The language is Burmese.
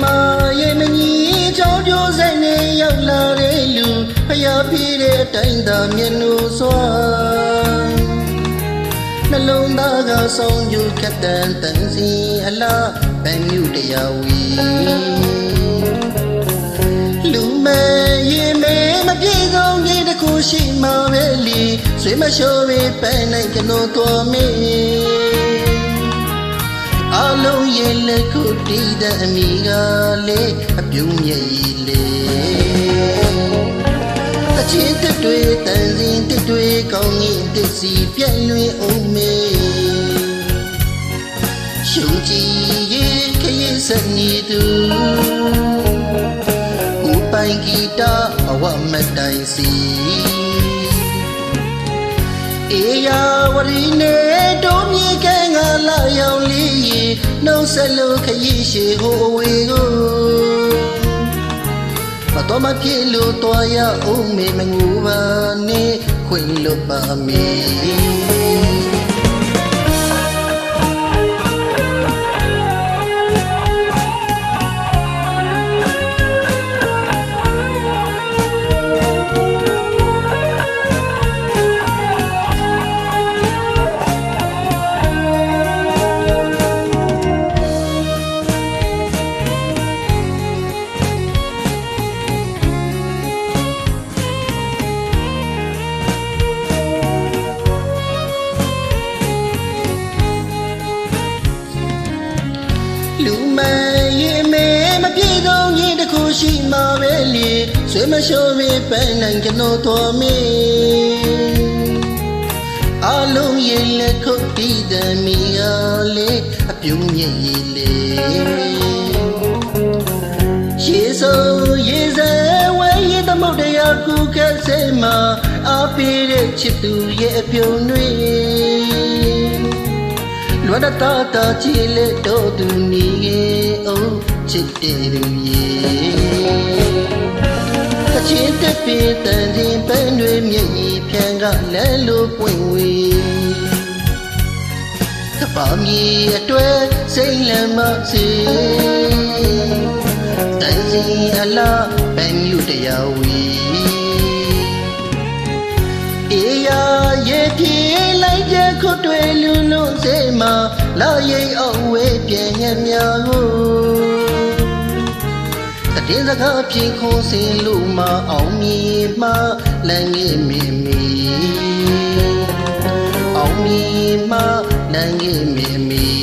ma ye mani chao jo sai ne yak la de lu phaya phi de tain da myen nu swaနှလုံးသားကဆောင်ယူခက်တန်တန်စီအလားဗန်မြူတရားဝီလူမဲရေမဲမပြေဆုံးကြီးတစ်ခုရှိမှပဲလီဆွေမလျှော်ပဲပဲနိုင်ကျွန်တော်တော်မေအလုံးရဲ့လက်ခုတီးတဲ့အမိကလေအပြုံးမြည်လေအချင်းတစ်တွေတန်စင်တစ်တွေကောင်းကြီးတစ်စီပြည့်လွင်အောင်မေရှုံကြည်ရဲ့ခရီးစနီသူဥပိုင်ဂီတာဘဝမတိုင်စီအေယာဝရီနေတို့မြေကဲငါလာရောက်လီနှုတ်ဆက်လို့ခရီးရှိဟိုအဝေကိုမတော်မပြေလို့တော်ရအောင်မေမငူပါနဲ့ခွင်လို့ပါမေလူမဲရေမဲမပြေဆုံးရင်တစ်ခုရှိမှပဲလေဆွေမလျှော်ပဲပဲနိုင်ကျွန်တော်တော်မေအလုံးရဲ့လက်ခုပ်တီးတဲ့မိရလေအပြုံးမြည်လေရေစိုးရေစဲဝဲရေသမုတ်တရားကူကဲစေမှာအပြေးတဲ့ချစ်သူရဲ့အပြုံးတွေလွတ်တာတာချီလေတော့သူနေအောင်ချစ်တယ်လူရဲ့အချင်းတပေတန်ရင်ပန်းတွေမျက်ရည်ဖြန်ကလဲလို့ပွင့်ဝေကပါမီအတွက်စိတ်လမ်းမစေတန်စီအလားပန်းမြူတရားဝီအေယာရေပြေလိုက်တဲ့ခုတွေလူလုံးစေမှာလာရိတ်အောင်ဝေးပြန်ရများကိုတည်စကားပြေခုံးစင်လို့မအောင်မြင်မှလမ်းငယ်မီမီအောင်မြင်မှလမ်းငယ်မီမီ